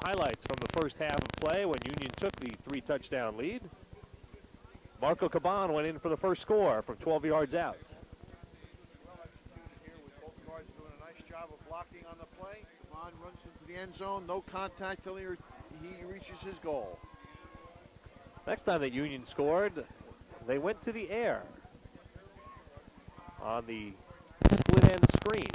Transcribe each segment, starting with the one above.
highlights from the first half of play when Union took the 3-touchdown lead. Marco Caban went in for the first score from 12 yards out. Well executed here with both guards doing a nice job of blocking on the play. Caban runs into the end zone, no contact till he reaches his goal. Next time that Union scored, they went to the air on the split end screen.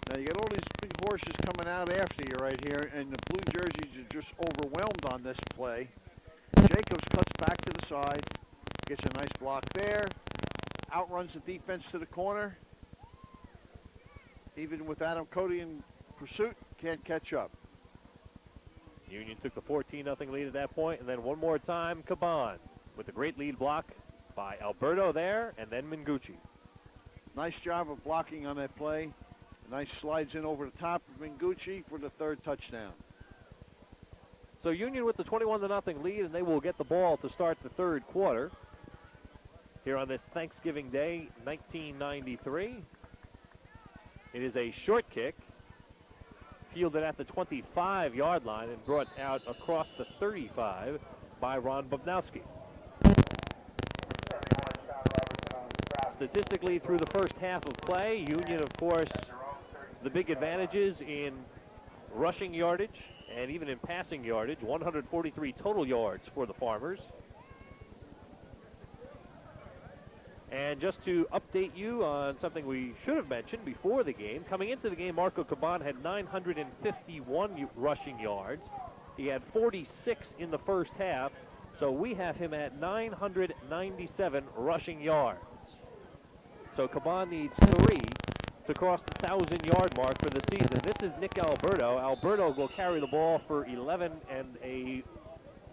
Now you got all these big horses coming out after you right here, and the blue jerseys are just overwhelmed on this play. Jacobs cuts back to the side, gets a nice block there, outruns the defense to the corner. Even with Adam Cody in pursuit, can't catch up. Union took the 14-0 lead at that point, and then one more time, Caban with a great lead block by Alberto there, and then Mingucci. Nice job of blocking on that play. Nice slides in over the top of Mingucci for the 3rd touchdown. So Union with the 21-0 lead, and they will get the ball to start the 3rd quarter here on this Thanksgiving Day, 1993. It is a short kick, fielded at the 25-yard line and brought out across the 35 by Ron Bubnowski. Statistically, through the first half of play, Union, of course, the big advantages in rushing yardage and even in passing yardage, 143 total yards for the Farmers. And just to update you on something we should have mentioned before the game, coming into the game, Marco Caban had 951 rushing yards. He had 46 in the first half, so we have him at 997 rushing yards. So Caban needs 3 to cross the 1,000-yard mark for the season. This is Nick Alberto. Alberto will carry the ball for 11 and a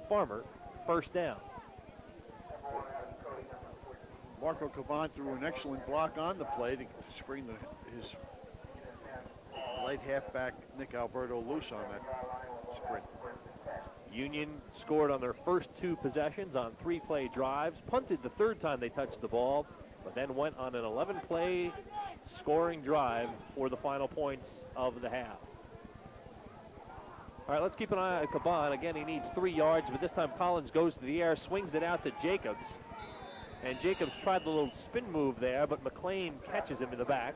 Farmer first down. Marco Caban threw an excellent block on the play to spring his right halfback Nick Alberto loose on that sprint. Union scored on their first 2 possessions on 3-play drives, punted the 3rd time they touched the ball, but then went on an 11-play scoring drive for the final points of the half. All right, let's keep an eye on Caban. Again, he needs 3 yards, but this time Collins goes to the air, swings it out to Jacobs. And Jacobs tried the little spin move there, but McLean catches him in the back.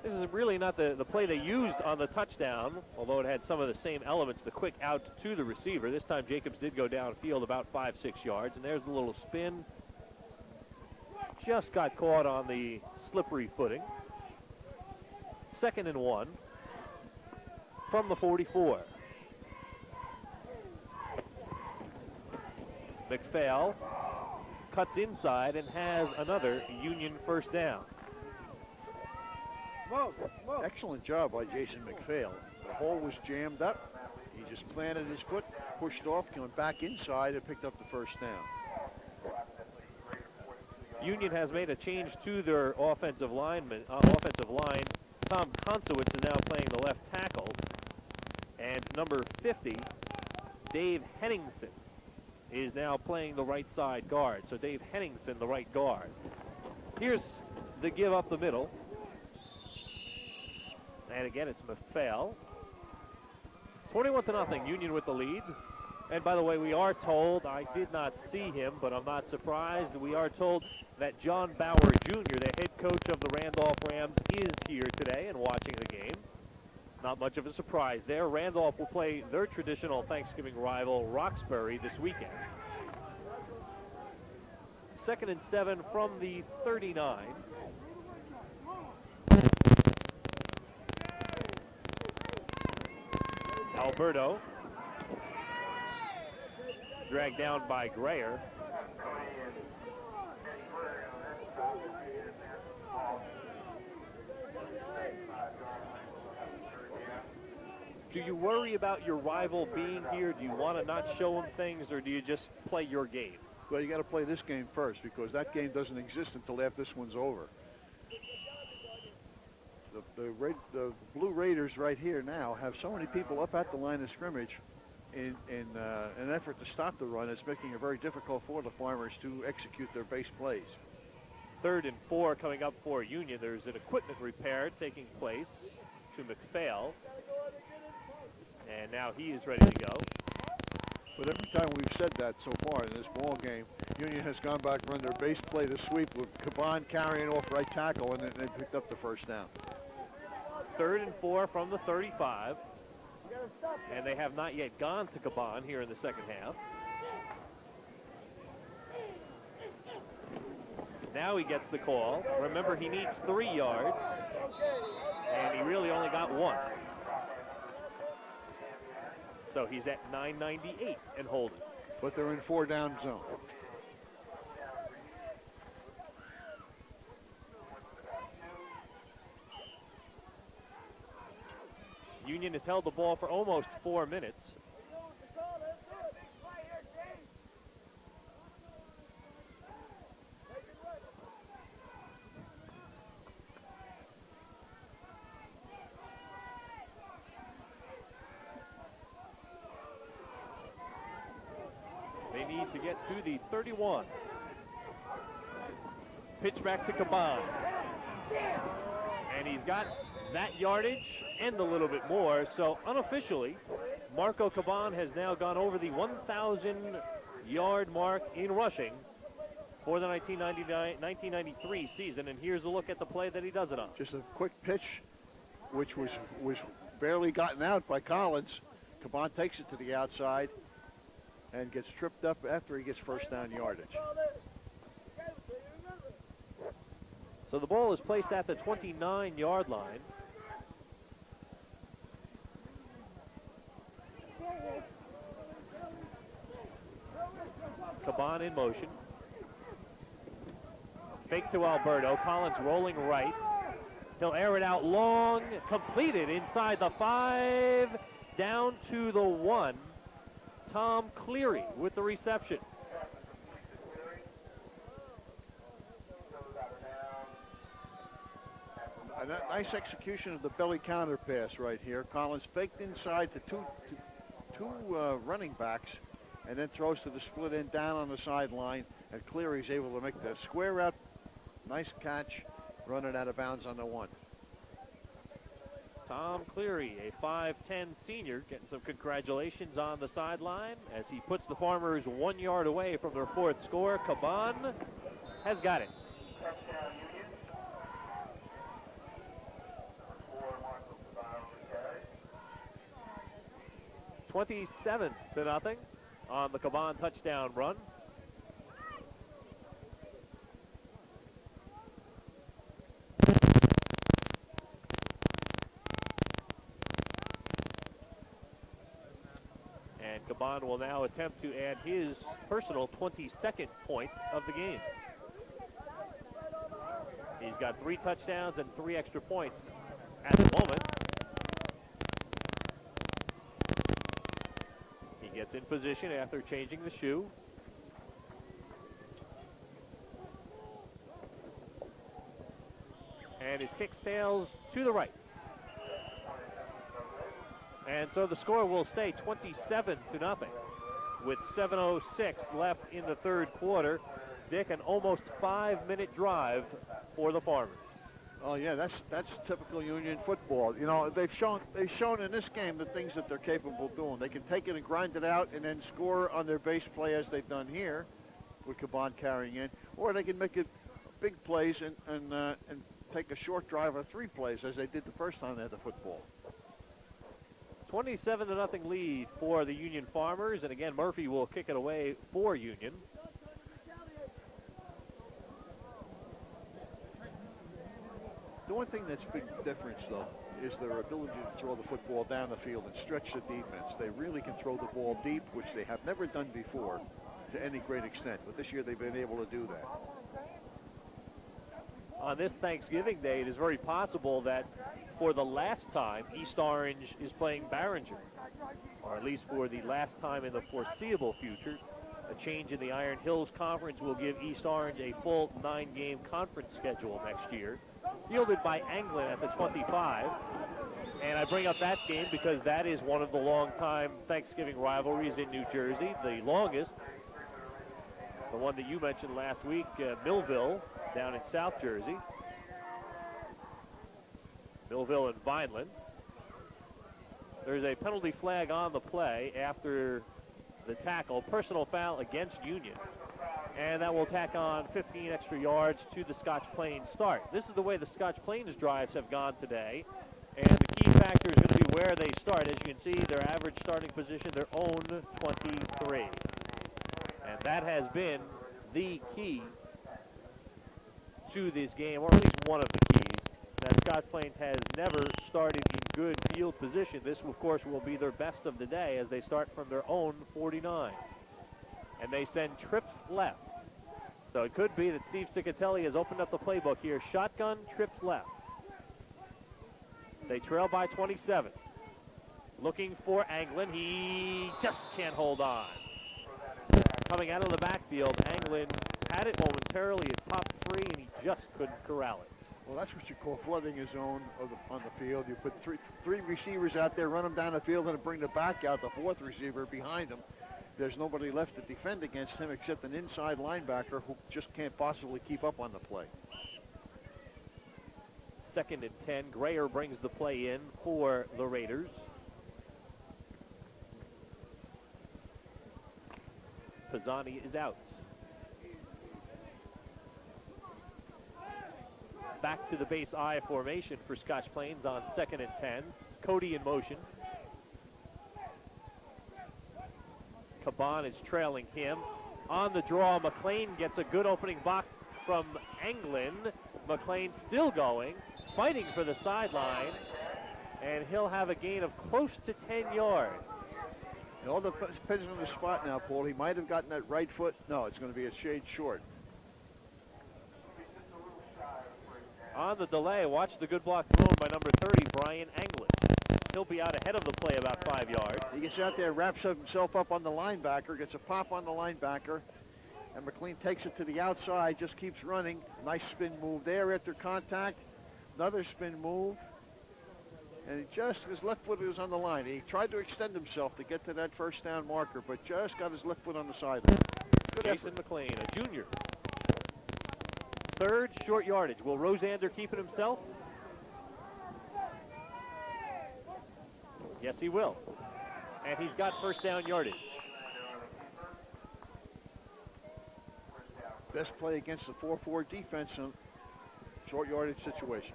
This is really not the play they used on the touchdown, although it had some of the same elements, the quick out to the receiver. This time Jacobs did go downfield about 5-6 yards, and there's the little spin. Just got caught on the slippery footing. 2nd and 1 from the 44. McPhail cuts inside and has another Union first down. Excellent job by Jason McPhail. The hole was jammed up. He just planted his foot, pushed off, came back inside, and picked up the first down. Union has made a change to their offensive line. Tom Konsowitz is now playing the left tackle. And number 50, Dave Henningsen, is now playing the right side guard. So Dave Henningsen, the right guard. Here's the give up the middle. And again, it's McPhail. 21-0, Union with the lead. And by the way, we are told, I did not see him, but I'm not surprised, we are told that John Bauer Jr., the head coach of the Randolph Rams, is here today and watching the game. Not much of a surprise there. Randolph will play their traditional Thanksgiving rival, Roxbury, this weekend. 2nd and 7 from the 39. Alberto, dragged down by Grayer. Do you worry about your rival being here? Do you want to not show him things, or do you just play your game? Well, you got to play this game first, because that game doesn't exist until after this one's over. The Blue Raiders right here now have so many people up at the line of scrimmage in an effort to stop the run. It's making it very difficult for the Farmers to execute their base plays. 3rd and 4 coming up for Union. There's an equipment repair taking place to McPhail. And now he is ready to go. But every time we've said that so far in this ball game, Union has gone back, run their base play to sweep with Caban carrying off right tackle, and they picked up the first down. 3rd and 4 from the 35. And they have not yet gone to Caban here in the second half. Now he gets the call. Remember, he needs 3 yards, and he really only got 1. So he's at 998 and holding. But they're in 4-down zone. Union has held the ball for almost 4 minutes. They need to get to the 31. Pitch back to Caban. And he's got that yardage and a little bit more. So unofficially, Marco Caban has now gone over the 1,000-yard mark in rushing for the 1993 season. And here's a look at the play that he does it on. Just a quick pitch, which was barely gotten out by Collins. Caban takes it to the outside and gets tripped up after he gets first down yardage. So the ball is placed at the 29-yard line. Caban in motion. Fake to Alberto. Collins rolling right. He'll air it out long. Completed inside the 5. Down to the 1. Tom Cleary with the reception. A nice execution of the belly counter pass right here. Collins faked inside to two running backs and then throws to the split end down on the sideline, and Cleary's able to make the square route. Nice catch, running out of bounds on the 1. Tom Cleary, a 5'10 senior, getting some congratulations on the sideline as he puts the Farmers 1 yard away from their 4th score. Caban has got it. $27-0 on the Caban touchdown run. And Caban will now attempt to add his personal 22nd point of the game. He's got 3 touchdowns and 3 extra points at the moment. He gets in position after changing the shoe. And his kick sails to the right. And so the score will stay 27-0 with 7:06 left in the 3rd quarter. Dick, an almost 5-minute drive for the Farmers. Oh yeah, that's typical Union football. You know, they've shown in this game the things that they're capable of doing. They can take it and grind it out and then score on their base play as they've done here, with Caban carrying in, or they can make it big plays and take a short drive of 3 plays as they did the first time they had the football. 27-0 lead for the Union Farmers, and again Murphy will kick it away for Union. The one thing that's big difference, though, is their ability to throw the football down the field and stretch the defense. They really can throw the ball deep, which they have never done before to any great extent. But this year they've been able to do that. On this Thanksgiving Day, it is very possible that for the last time, East Orange is playing Barringer, or at least for the last time in the foreseeable future. A change in the Iron Hills Conference will give East Orange a full 9-game conference schedule next year, fielded by Anglin at the 25. And I bring up that game because that is one of the long-time Thanksgiving rivalries in New Jersey, the longest. The the one that you mentioned last week, Millville, down in South Jersey. Millville and Vineland. There's a penalty flag on the play after the tackle, personal foul against Union. And that will tack on 15 extra yards to the Scotch Plains start. This is the way the Scotch Plains drives have gone today. And the key factor is going to be where they start. As you can see, their average starting position, their own 23. And that has been the key to this game, or at least one of the keys. That Scotch Plains has never started in good field position. This, of course, will be their best of the day as they start from their own 49. And they send trips left. So it could be that Steve Cicatelli has opened up the playbook here. Shotgun, trips left. They trail by 27. Looking for Anglin. He just can't hold on. Coming out of the backfield, Anglin had it momentarily. It popped free, and he just couldn't corral it. Well, that's what you call flooding a zone on the field. You put three receivers out there, run them down the field, and bring the back out, the fourth receiver behind him. There's nobody left to defend against him except an inside linebacker who just can't possibly keep up on the play. 2nd and 10. Grayer brings the play in for the Raiders. Pisani is out. Back to the base I formation for Scotch Plains on 2nd and 10. Cody in motion. Caban is trailing him. On the draw, McLean gets a good opening block from Anglin. McLean still going, fighting for the sideline, and he'll have a gain of close to 10 yards. It all depends on the spot now, Paul. He might have gotten that right foot. No, it's going to be a shade short. On the delay, watch the good block thrown by number 30, Brian Anglin. He'll be out ahead of the play about 5 yards. He gets out there, wraps himself up on the linebacker, gets a pop on the linebacker, and McLean takes it to the outside, just keeps running. Nice spin move there after contact. Another spin move. And his left foot was on the line. He tried to extend himself to get to that first down marker, but just got his left foot on the sideline. Good Jason effort. McLean, a junior. 3rd, short yardage. Will Rosander keep it himself? Yes, he will. And he's got first down yardage. Best play against the 4-4 defense in short yardage situation.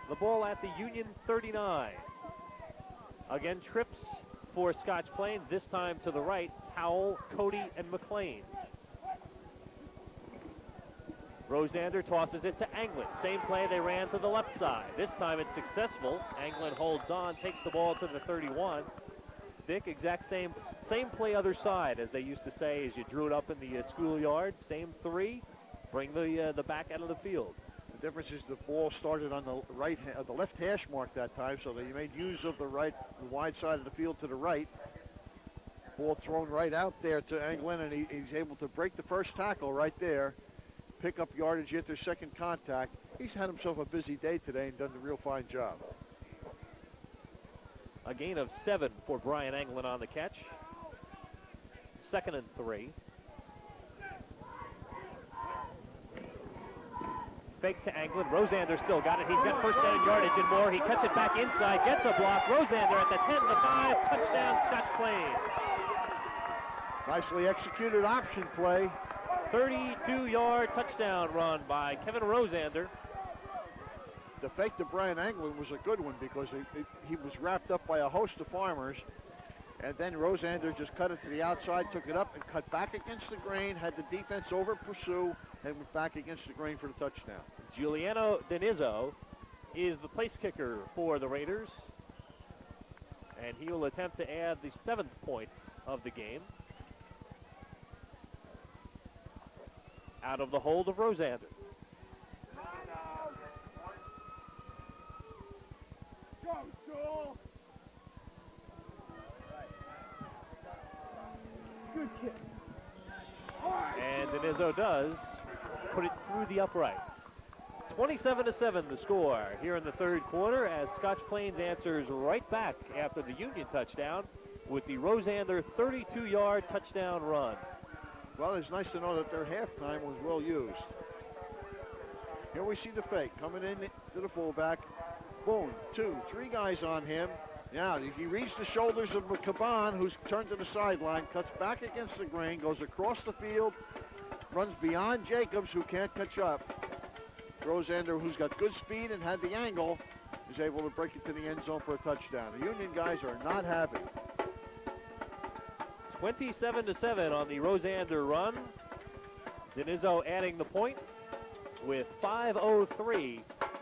The ball at the Union 39. Again, trips for Scotch Plains, this time to the right, Howell, Cody, and McLean. Rosander tosses it to Anglin. Same play they ran to the left side. This time it's successful. Anglin holds on, takes the ball to the 31. Dick, exact same play other side, as they used to say as you drew it up in the schoolyard. Same 3, bring the back out of the field. The difference is the ball started on the left hash mark that time, so they made use of the wide side of the field to the right. Ball thrown right out there to Anglin, and he's able to break the first tackle right there, pick up yardage after second contact. He's had himself a busy day today and done a real fine job. A gain of 7 for Brian Anglin on the catch. 2nd and 3. Fake to Anglin. Rosander still got it. He's got first down yardage and more. He cuts it back inside, gets a block. Rosander at the 10, the 5, touchdown Scotch Plains. Nicely executed option play. 32-yard touchdown run by Kevin Rosander. The fake to Brian Anglin was a good one because he was wrapped up by a host of farmers. And then Rosander just cut it to the outside, took it up, and cut back against the grain, had the defense over pursue, and went back against the grain for the touchdown. Giuliano Denizzo is the place kicker for the Raiders. And he will attempt to add the 7th point of the game. Out of the hold of Rosander. Good kick. Denizzo does put it through the uprights. 27-7 the score here in the third quarter as Scotch Plains answers right back after the Union touchdown with the Rosander 32-yard touchdown run. Well, it's nice to know that their halftime was well used. Here we see the fake coming in to the fullback. Boom, 2, 3 guys on him. Now he reads the shoulders of Caban, who's turned to the sideline, cuts back against the grain, goes across the field, runs beyond Jacobs, who can't catch up. Rosander, who's got good speed and had the angle, is able to break it to the end zone for a touchdown. The Union guys are not happy. 27-7 on the Rosander run. Denizzo adding the point with 5:03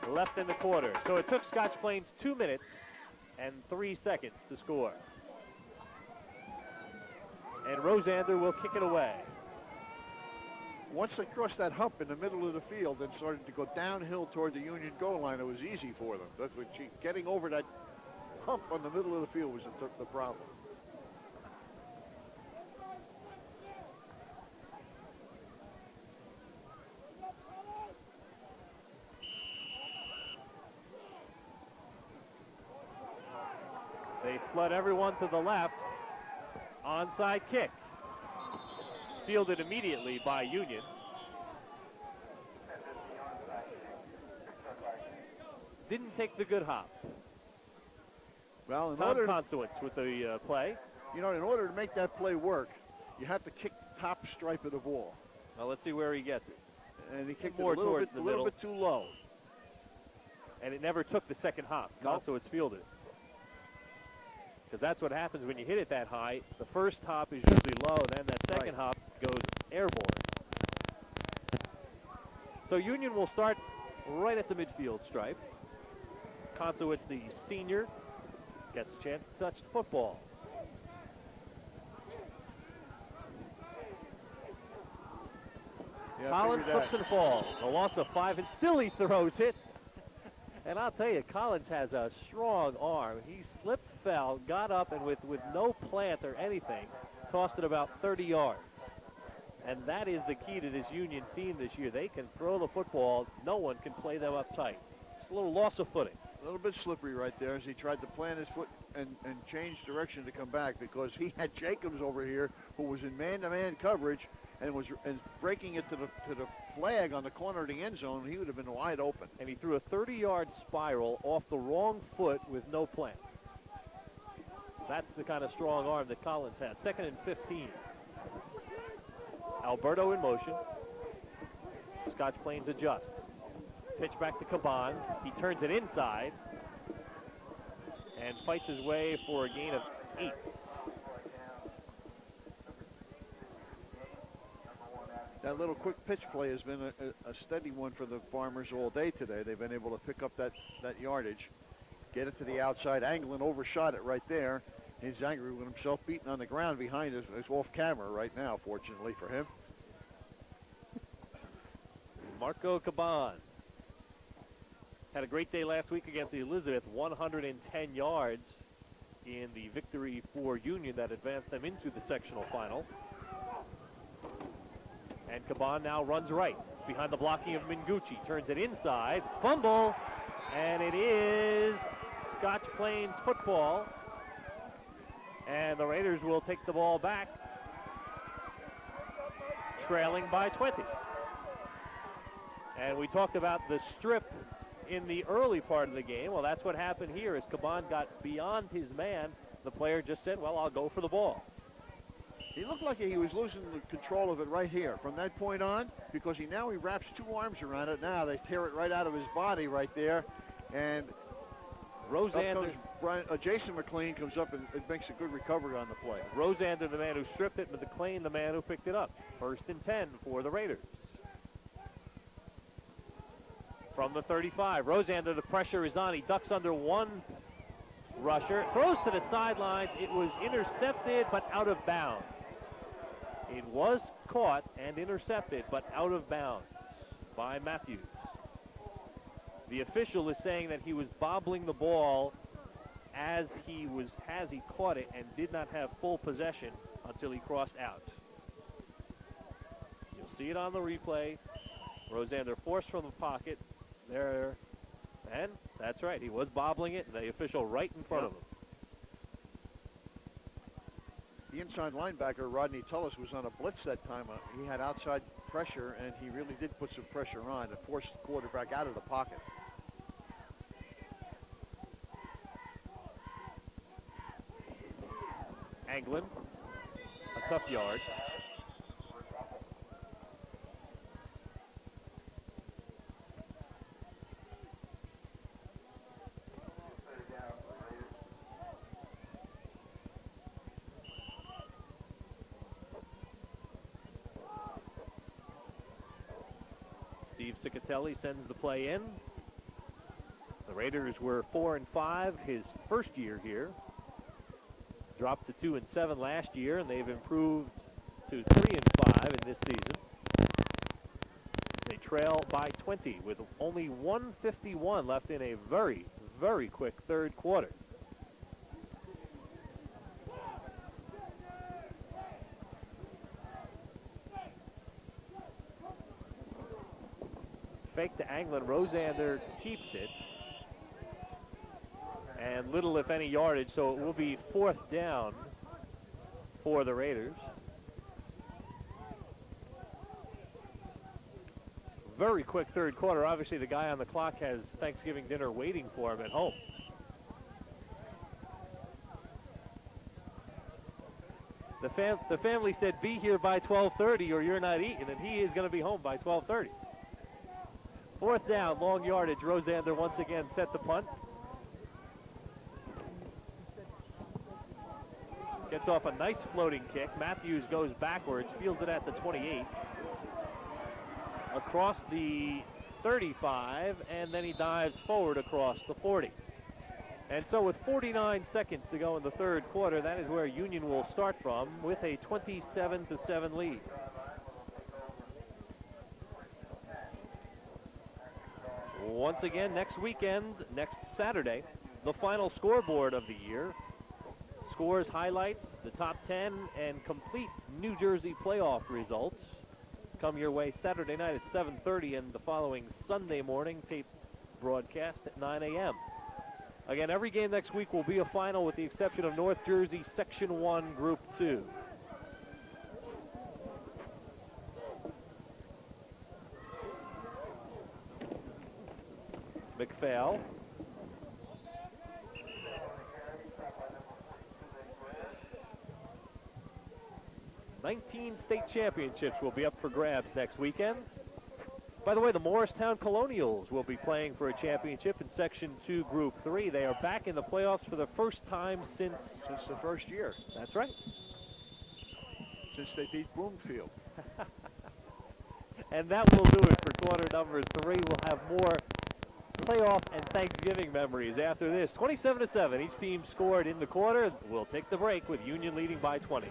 left in the quarter. So it took Scotch Plains 2 minutes and 3 seconds to score. And Rosander will kick it away. Once they crossed that hump in the middle of the field and started to go downhill toward the Union goal line, it was easy for them. That's what getting over that hump on the middle of the field was the problem. They flood everyone to the left. Onside kick. Fielded immediately by Union. Didn't take the good hop. Well, Tom Consowitz with the play. You know, in order to make that play work, you have to kick the top stripe of the ball. Well, let's see where he gets it. And he kicked More it a little bit too low. And it never took the second hop. Nope. Consowitz fielded. Because that's what happens when you hit it that high. The first hop is usually low, then that second hop goes airborne. So Union will start right at the midfield stripe. Consowitz, the senior, gets a chance to touch the football. Yeah, Collins slips and falls. A loss of 5, and still he throws it. And I'll tell you, Collins has a strong arm. He slipped, fell, got up, and with no plant or anything, tossed it about 30 yards. And that is the key to this Union team this year. They can throw the football. No one can play them up tight. It's a little loss of footing. A little bit slippery right there as he tried to plant his foot and change direction to come back, because he had Jacobs over here who was in man-to-man coverage and was breaking it to the flag on the corner of the end zone. He would have been wide open. And he threw a 30-yard spiral off the wrong foot with no plant. That's the kind of strong arm that Collins has. 2nd and 15. Alberto in motion. Scotch Plains adjusts. Pitch back to Caban. He turns it inside and fights his way for a gain of 8. That little quick pitch play has been a steady one for the Farmers all day today. They've been able to pick up that yardage, get it to the outside. Anglin overshot it right there. He's angry with himself, beating on the ground behind us. It's off camera right now, fortunately for him. Marco Caban had a great day last week against the Elizabeth, 110 yards in the victory for Union that advanced them into the sectional final. And Caban now runs right behind the blocking of Mingucci, turns it inside, fumble, and it is Scotch Plains football. And the Raiders will take the ball back, trailing by 20. And we talked about the strip in the early part of the game. Well, that's what happened here as Caban got beyond his man. The player just said, well, I'll go for the ball. He looked like he was losing the control of it right here from that point on, because he wraps 2 arms around it. Now they tear it right out of his body right there. And Rosander, Jason McLean comes up and makes a good recovery on the play. Rosander, the man who stripped it, and McLean, the man who picked it up. 1st and 10 for the Raiders. From the 35, Rosander, the pressure is on. He ducks under one rusher, throws to the sidelines. It was intercepted, but out of bounds. It was caught and intercepted, but out of bounds by Matthews. The official is saying that he was bobbling the ball as he caught it and did not have full possession until he crossed out. You'll see it on the replay. Rosander forced from the pocket. There. And that's right. He was bobbling it. The official right in front of him. The inside linebacker, Rodney Tullis, was on a blitz that time. He had outside pressure, and he really did put some pressure on to force the quarterback out of the pocket. Anglin, a tough yard. Steve Cicatelli sends the play in. The Raiders were 4-5 his first year here. Dropped to 2-7 last year, and they've improved to 3-5 in this season. They trail by 20 with only 1:51 left in a very, very quick third quarter. Fake to Anglin. Rosander keeps it. And little, if any, yardage, so it will be 4th down for the Raiders. Very quick third quarter. Obviously, the guy on the clock has Thanksgiving dinner waiting for him at home. The family said, be here by 12:30 or you're not eating, and he is going to be home by 12:30. 4th down, long yardage. Rosander once again set the punt. Gets off a nice floating kick. Matthews goes backwards, fields it at the 28. Across the 35, and then he dives forward across the 40. And so with 49 seconds to go in the third quarter, that is where Union will start from with a 27-7 lead. Once again, next weekend, next Saturday, the final scoreboard of the year. Scores, highlights, the top 10, and complete New Jersey playoff results come your way Saturday night at 7:30 and the following Sunday morning tape broadcast at 9 a.m. Again, every game next week will be a final with the exception of North Jersey Section 1 Group 2. McPhail. "19 state championships will be up for grabs next weekend. By the way, the Morristown Colonials will be playing for a championship in Section 2, Group 3. They are back in the playoffs for the first time since the first year. That's right. Since they beat Bloomfield. And that will do it for quarter number 3. We'll have more playoff and Thanksgiving memories after this. 27-7, each team scored in the quarter. We'll take the break with Union leading by 20.